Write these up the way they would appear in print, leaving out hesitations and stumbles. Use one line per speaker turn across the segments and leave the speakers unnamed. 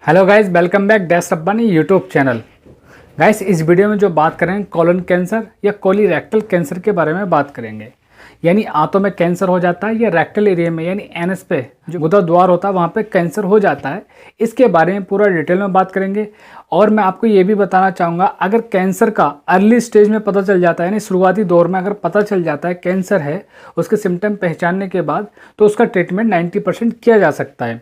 Hello guys, welcome back dash Rabbani YouTube channel. Guys, इस video में जो बात करेंगे कोलन कैंसर या कोलीरेक्टल कैंसर के बारे में बात करेंगे। यानी आंतों में कैंसर हो जाता है या रेक्टल एरिया में यानी एनएस पे जो गुदा द्वार होता है वहाँ पे कैंसर हो जाता है। इसके बारे में पूरा डिटेल में बात करेंगे। और मैं आपको ये भी बताना चाहूँगा, अगर कैंसर का अर्ली स्टेज में पता चल जाता है यानी शुरुआती दौर में अगर पता चल जाता है कैंसर है, उसके सिम्टम पहचानने के बाद तो उसका ट्रीटमेंट 90% किया जा सकता है।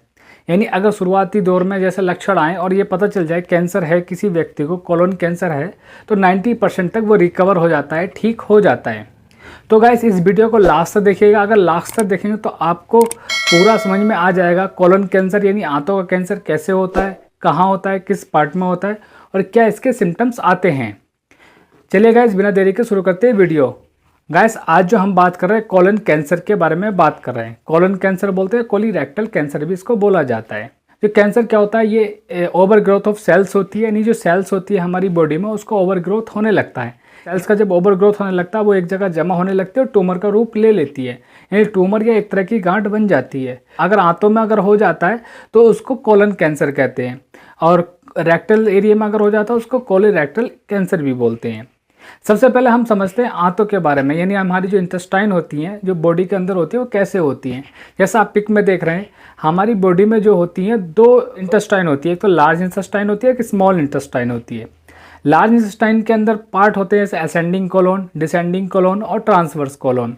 यानी अगर शुरुआती दौर में जैसे लक्षण आए और ये पता चल जाए कैंसर है, किसी व्यक्ति को कोलन कैंसर है, तो 90% तक वो रिकवर हो जाता है, ठीक हो जाता है। तो गाइस, इस वीडियो को लास्ट तक देखिएगा। अगर लास्ट तक देखेंगे तो आपको पूरा समझ में आ जाएगा कोलन कैंसर यानी आंतों का कैंसर कैसे होता है, कहाँ होता है, किस पार्ट में होता है और क्या इसके सिम्टम्स आते हैं। चलिए गाइस, बिना देरी के शुरू करते हैं वीडियो। गाइस, आज जो हम बात कर रहे हैं कोलन कैंसर के बारे में बात कर रहे हैं। कोलन कैंसर बोलते हैं, कोलीरेक्टल कैंसर भी इसको बोला जाता है। जो कैंसर क्या होता है, ये ओवर ग्रोथ ऑफ सेल्स होती है। यानी जो सेल्स होती है हमारी बॉडी में, उसको ओवर ग्रोथ होने लगता है। सेल्स का जब ओवर ग्रोथ होने लगता है वो एक जगह जमा होने लगती है और ट्यूमर का रूप ले लेती है। यानी ट्यूमर या एक तरह की गांठ बन जाती है। अगर आंतों में अगर हो जाता है तो उसको कोलन कैंसर कहते हैं, और रेक्टल एरिया में अगर हो जाता है उसको कोलीरेक्टल कैंसर भी बोलते हैं। सबसे पहले हम समझते हैं आंतों के बारे में। यानी हमारी जो इंटेस्टाइन होती हैं, जो बॉडी के अंदर होती है, वो कैसे होती हैं। जैसा आप पिक में देख रहे हैं, हमारी बॉडी में जो होती हैं दो इंटेस्टाइन होती है। एक तो लार्ज इंटेस्टाइन होती है, एक स्मॉल इंटेस्टाइन होती है। लार्ज इंटेस्टाइन के अंदर पार्ट होते हैं जैसे असेंडिंग कोलोन, डिसेंडिंग कोलोन और ट्रांसवर्स कोलोन।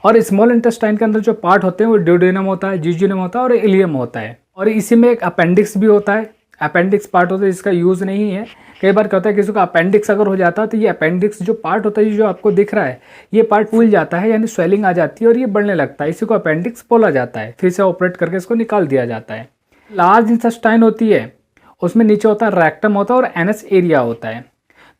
और स्मॉल इंटेस्टाइन के अंदर जो पार्ट होते हैं वो ड्यूडेनम होता है, जिजुनम होता है और इलियम होता है। और इसी में एक अपेंडिक्स भी होता है। अपेंडिक्स पार्ट होता है जिसका यूज़ नहीं है। कई बार क्या होता है, किसी को अपेंडिक्स अगर हो जाता है तो ये अपेंडिक्स जो पार्ट होता है, जो आपको दिख रहा है, ये पार्ट फूल जाता है, यानी स्वेलिंग आ जाती है और ये बढ़ने लगता है। इसी को अपेंडिक्स बोला जाता है। फिर से ऑपरेट करके इसको निकाल दिया जाता है। लार्ज इंटेस्टाइन होती है, उसमें नीचे होता है रेक्टम होता है और एनएस एरिया होता है।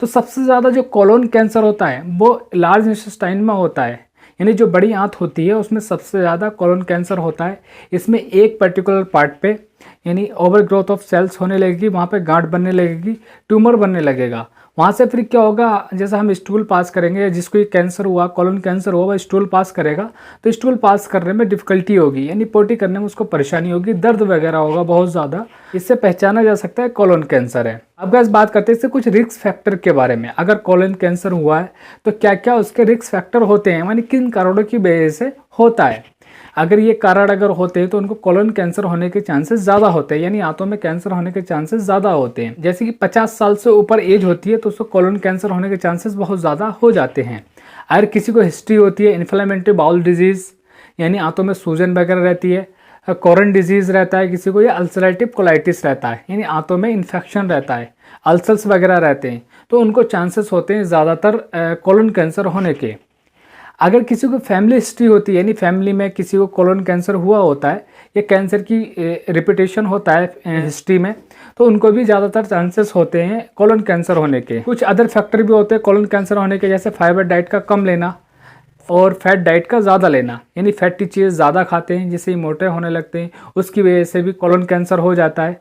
तो सबसे ज़्यादा जो कोलोन कैंसर होता है वो लार्ज इंटेस्टाइन में होता है। यानी जो बड़ी आंत होती है उसमें सबसे ज़्यादा कोलन कैंसर होता है। इसमें एक पर्टिकुलर पार्ट पे यानी ओवर ग्रोथ ऑफ सेल्स होने लगेगी, वहाँ पे गांठ बनने लगेगी, ट्यूमर बनने लगेगा। वहाँ से फिर क्या होगा, जैसा हम स्टूल पास करेंगे, जिसको ये कैंसर हुआ, कोलन कैंसर हुआ, वह स्टूल पास करेगा तो स्टूल पास करने में डिफिकल्टी होगी, यानी पोटी करने में उसको परेशानी होगी, दर्द वगैरह होगा बहुत ज़्यादा। इससे पहचाना जा सकता है कोलन कैंसर है। अब गाइस, बात करते हैं इससे कुछ रिस्क फैक्टर के बारे में। अगर कोलन कैंसर हुआ है तो क्या क्या उसके रिस्क फैक्टर होते हैं, यानी किन कारणों की वजह से होता है। अगर ये कारण अगर होते हैं तो उनको कोलन कैंसर होने के चांसेस ज़्यादा होते हैं, यानी आंतों में कैंसर होने के चांसेस ज़्यादा होते हैं। जैसे कि 50 साल से ऊपर एज होती है तो उसको कोलन कैंसर होने के चांसेस बहुत ज़्यादा हो जाते हैं। अगर किसी को हिस्ट्री होती है इन्फ्लेमेटरी बाउल डिजीज़, यानी आंतों में सूजन वगैरह रहती है, कोरन डिजीज़ रहता है किसी को, या अल्सरेटिव कोलाइटिस रहता है, यानी आंतों में इन्फेक्शन रहता है, अल्सर्स वगैरह रहते हैं, तो उनको चांसेस होते हैं ज़्यादातर कोलन कैंसर होने के। अगर किसी को फैमिली हिस्ट्री होती है, यानी फैमिली में किसी को कोलन कैंसर हुआ होता है या कैंसर की रिपीटेशन होता है हिस्ट्री में, तो उनको भी ज़्यादातर चांसेस होते हैं कोलन कैंसर होने के। कुछ अदर फैक्टर भी होते हैं कोलन कैंसर होने के, जैसे फाइबर डाइट का कम लेना और फैट डाइट का ज़्यादा लेना, यानी फैटी चीज़ ज़्यादा खाते हैं जिससे मोटे होने लगते हैं, उसकी वजह से भी कोलन कैंसर हो जाता है।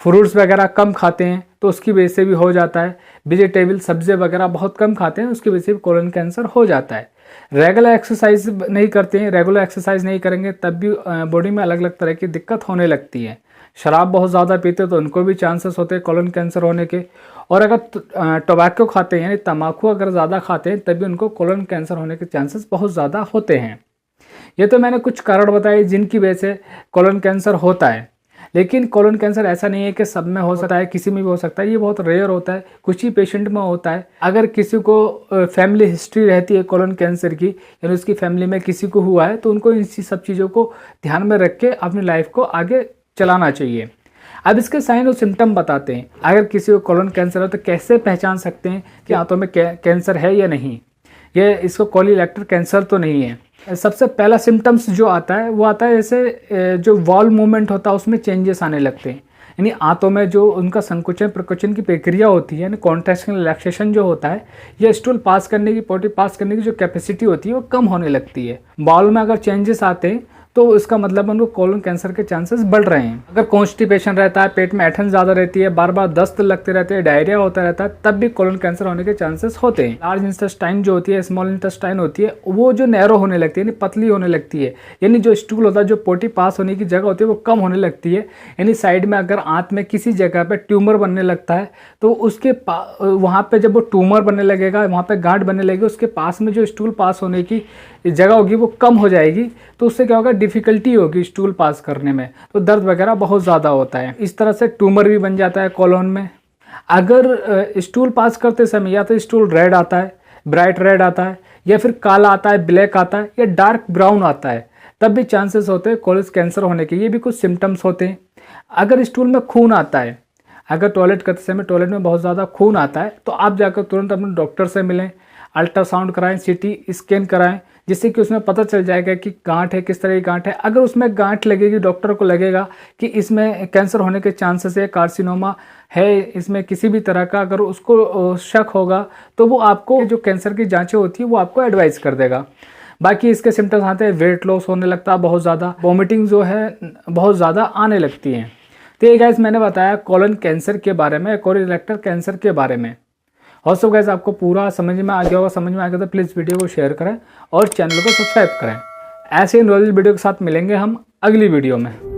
फ्रूट्स वगैरह कम खाते हैं तो उसकी वजह से भी हो जाता है। वेजिटेबल सब्ज़ी वगैरह बहुत कम खाते हैं, उसकी वजह से भी कोलन कैंसर हो जाता है। रेगुलर एक्सरसाइज नहीं करते हैं, रेगुलर एक्सरसाइज नहीं करेंगे तब भी बॉडी में अलग अलग तरह की दिक्कत होने लगती है। शराब बहुत ज़्यादा पीते तो उनको भी चांसेस होते हैं कोलन कैंसर होने के। और अगर टोबैको खाते हैं यानी तम्बाकू अगर ज़्यादा खाते हैं तब भी उनको कोलन कैंसर होने के चांसेस बहुत ज़्यादा होते हैं। ये तो मैंने कुछ कारण बताए जिनकी वजह से कोलन कैंसर होता है। लेकिन कोलन कैंसर ऐसा नहीं है कि सब में हो सकता है, किसी में भी हो सकता है। ये बहुत रेयर होता है, कुछ ही पेशेंट में होता है। अगर किसी को फैमिली हिस्ट्री रहती है कोलन कैंसर की, यानी उसकी फैमिली में किसी को हुआ है, तो उनको इन सब चीज़ों को ध्यान में रख के अपनी लाइफ को आगे चलाना चाहिए। अब इसके साइन और सिम्टम बताते हैं। अगर किसी को कोलन कैंसर हो तो कैसे पहचान सकते हैं कि आंतों में कैंसर है या नहीं, ये इसको कोलीरेक्टल कैंसर तो नहीं है। सबसे पहला सिम्टम्स जो आता है वो आता है जैसे जो वॉल मूवमेंट होता है उसमें चेंजेस आने लगते हैं, यानी आंतों में जो उनका संकुचन प्रकुचन की प्रक्रिया होती है, यानी कॉन्ट्रैक्शन रिलैक्सेशन जो होता है, या स्टूल पास करने की, पोटी पास करने की जो कैपेसिटी होती है वो कम होने लगती है। बॉल में अगर चेंजेस आते हैं तो इसका मतलब उनको कोलन कैंसर के चांसेस बढ़ रहे हैं। अगर कॉन्स्टिपेशन रहता है, पेट में ऐंठन ज़्यादा रहती है, बार बार दस्त लगते रहते हैं, डायरिया होता रहता है, तब भी कोलन कैंसर होने के चांसेस होते हैं। लार्ज इंटेस्टाइन जो होती है, स्मॉल इंटेस्टाइन होती है, वो जो नैरो होने लगती है यानी पतली होने लगती है, यानी जो स्टूल होता है, जो पोटी पास होने की जगह होती है वो कम होने लगती है। यानी साइड में अगर आंत में किसी जगह पे ट्यूमर बनने लगता है तो उसके वहाँ पे जब वो ट्यूमर बनने लगेगा, वहाँ पे गांठ बनने लगेगी, उसके पास में जो स्टूल पास होने की जगह होगी वो कम हो जाएगी, तो उससे क्या होगा, डिफ़िकल्टी होगी स्टूल पास करने में, तो दर्द वगैरह बहुत ज़्यादा होता है। इस तरह से ट्यूमर भी बन जाता है कोलन में। अगर स्टूल पास करते समय या तो स्टूल रेड आता है, ब्राइट रेड आता है, या फिर काला आता है, ब्लैक आता है, या डार्क ब्राउन आता है, तब भी चांसेस होते हैं कोलन कैंसर होने के। ये भी कुछ सिम्टम्स होते हैं। अगर स्टूल में खून आता है, अगर टॉयलेट करते समय टॉयलेट में बहुत ज़्यादा खून आता है, तो आप जाकर तुरंत अपने डॉक्टर से मिलें, अल्ट्रासाउंड कराएं, सीटी स्कैन कराएं, जिससे कि उसमें पता चल जाएगा कि गांठ है, किस तरह की गांठ है। अगर उसमें गांठ लगेगी, डॉक्टर को लगेगा कि इसमें कैंसर होने के चांसेस है, कार्सिनोमा है, इसमें किसी भी तरह का अगर उसको शक होगा, तो वो आपको जो कैंसर की जाँचें होती है वो आपको एडवाइस कर देगा। बाकी इसके सिम्टम्स आते हैं, वेट लॉस होने लगता है बहुत ज़्यादा, वॉमिटिंग जो है बहुत ज़्यादा आने लगती हैं। तो ये गाइस मैंने बताया कोलन कैंसर के बारे में, कोलोरेक्टल कैंसर के बारे में। और सब गाइस आपको पूरा समझ में आ गया होगा। समझ में आ गया तो प्लीज़ वीडियो को शेयर करें और चैनल को सब्सक्राइब करें। ऐसे ही नॉलेज वीडियो के साथ मिलेंगे हम अगली वीडियो में।